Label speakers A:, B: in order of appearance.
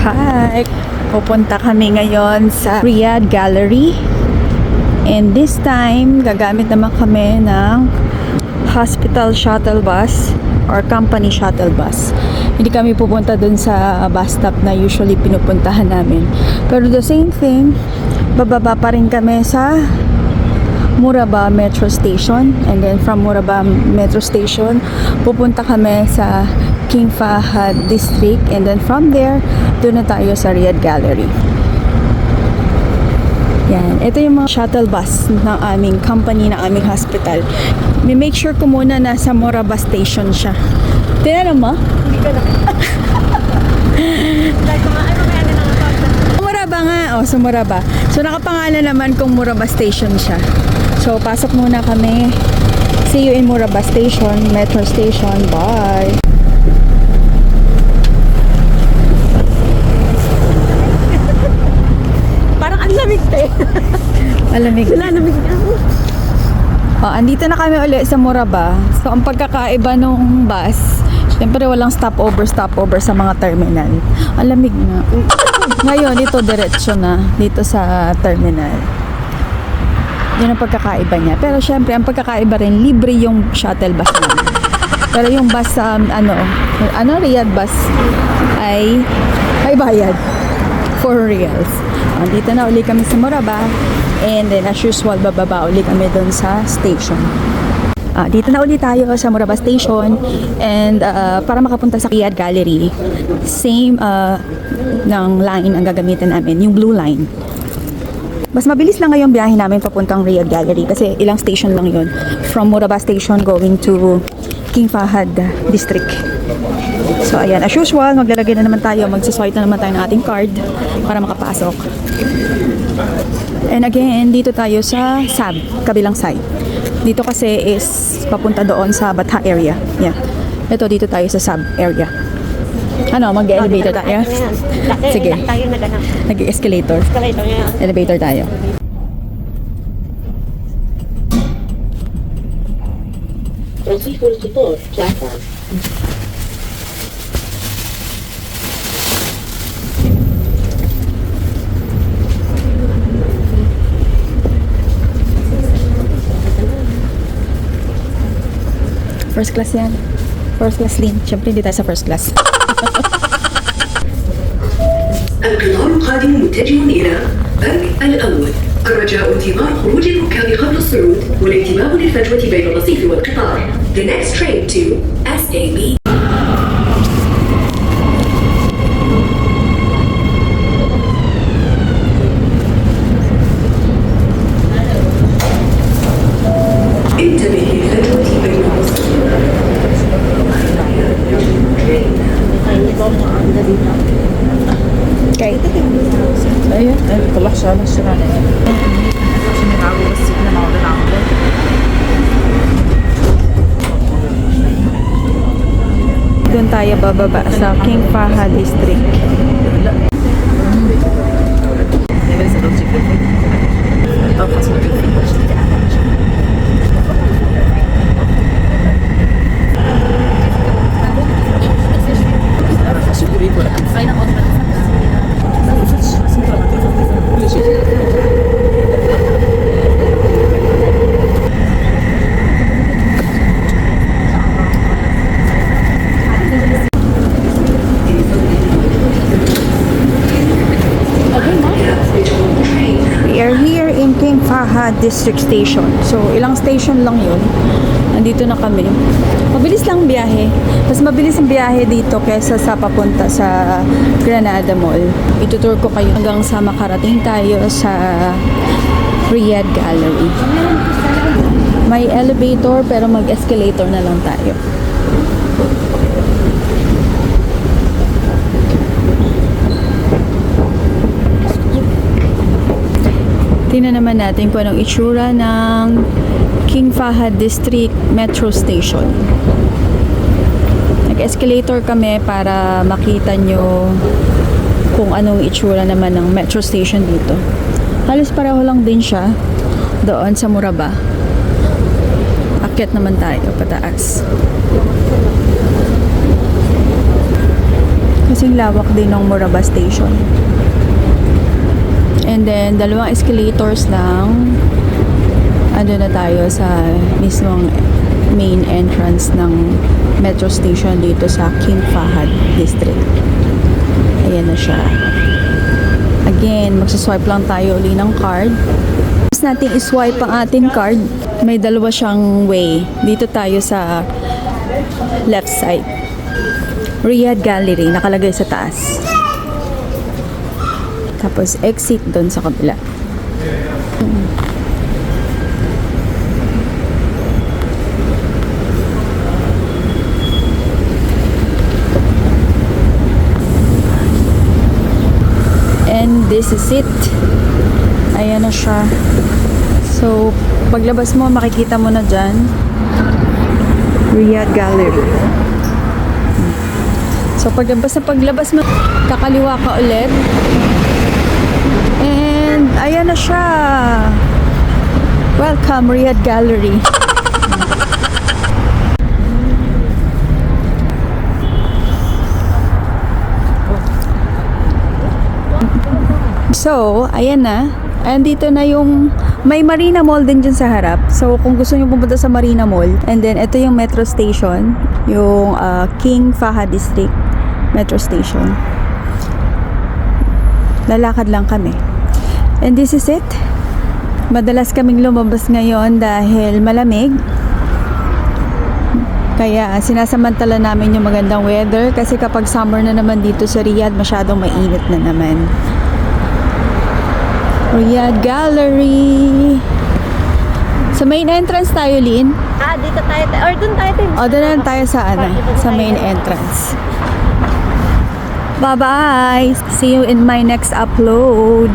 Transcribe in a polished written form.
A: Hi! Pupunta kami ngayon sa Riyadh Gallery. And this time, gagamit naman kami ng hospital shuttle bus or company shuttle bus. Hindi kami pupunta dun sa bus stop na usually pinupuntahan namin. Pero the same thing, bababa pa rin kami sa Murabba Metro Station. And then from Murabba Metro Station, pupunta kami sa King Fahad District. And then from there, doon na tayo sa Riyadh Gallery. Yan. Ito yung mga shuttle bus ng aming company, ng aming hospital. May make sure ko muna na sa Murabba Station siya. Tinanong mo?
B: Hindi ko na.
A: Murabba nga. O, sa Murabba. So, nakapangalan naman kung Murabba Station siya. So, pasok muna kami. See you in Murabba Station, Metro Station. Bye!
B: Parang ang lamig te.
A: Malamig.
B: Lamig na.
A: Oh, andito na kami ulit sa Murabba. So, ang pagkakaiba nung bus, syempre walang stopover sa mga terminal. Ang lamig na. Ngayon, ito diretso na dito sa terminal. Yun ang pagkakaiba niya. Pero syempre, ang pagkakaiba rin, libre yung shuttle bus namin. Pero yung bus sa, Riyadh bus ay may bayad. 4 riyals. Dito na uli kami sa Murabba. And then, as usual, bababa uli kami doon sa station. Dito na uli tayo sa Murabba Station. And para makapunta sa Riyadh Gallery, same ng line ang gagamitin namin, yung blue line. Mas mabilis lang ngayong biyahe namin papuntang Riyadh Gallery kasi ilang station lang yun. From Murabba Station going to King Fahad District. So ayan, as usual, maglalagay na naman tayo, magsiswipe na naman tayo ng ating card para makapasok. And again, dito tayo sa SAB, kabilang side. Dito kasi is papunta doon sa Batha area. Yeah. Ito, dito tayo sa SAB area. Ano, mag-elevator tayo? Sige.
B: Tayo na ganang.
A: Nag-escalator.
B: Escalator yan.
A: Elevator tayo.
B: Proceed for support, platform.
A: First class yan. First class lane. Siyempre hindi tayo sa first class.
C: القطار القادم متجه إلى بنك الأول. الرجاء انتظار خروج الركاب قبل الصعود والانتباه للفجوة بين الرصيف والقطار. The next train to SAB. انتبه للفجوة بين الرصيف.
A: Okay. Ayan. Ay, طلع شغله الشرع عشان يلعبوا بس احنا مع بعض نعمل. Doon tayo bababa sa King Fahad District. We are here in King Fahad District Station. So, ilang station lang yun. Nandito na kami. Mabilis lang biyahe. Mas mabilis ang biyahe dito kesa sa papunta sa Granada Mall. Itutour ko kayo hanggang sa makarating tayo sa Riyadh Gallery. May elevator pero mag-escalator na lang tayo. Tingnan naman natin kung anong itsura ng King Fahad District Metro Station. Nag-escalator kami para makita nyo kung anong itsura naman ng metro station dito. Halos pareho lang din siya doon sa Murabba. Akyat naman tayo pataas. Kasing lawak din ng Muraba Station. And then, 2 escalators lang. Ando na tayo sa mismong main entrance ng metro station dito sa King Fahad District. Ayan na siya. Again, magsaswipe lang tayo uli ng card. Tapos natin iswipe ang ating card. May 2 siyang way. Dito tayo sa left side. Riyadh Gallery, nakalagay sa taas. Tapos exit doon sa kabila. And this is it. Ayan na siya. So, paglabas mo, makikita mo na dyan. Riyadh Gallery. So, paglabas mo, kakaliwa ka ulit. And, ayan na siya. Welcome, Riyadh Gallery. So, ayan na. Andito na yung may Marina Mall din dyan sa harap. So, kung gusto nyo pumunta sa Marina Mall, and then ito yung metro station, yung King Fahad District Metro Station. Lalakad lang kami. And this is it. Madalas kaming lumabas ngayon dahil malamig. Kaya sinasamantala namin yung magandang weather kasi kapag summer na naman dito sa Riyadh, masyadong mainit na naman. Riyadh Gallery. Sa main entrance tayo, Lynn.
B: Dito tayo. Or dun tayo.
A: O, doon na tayo sa sa main entrance. Bye-bye! See you in my next upload.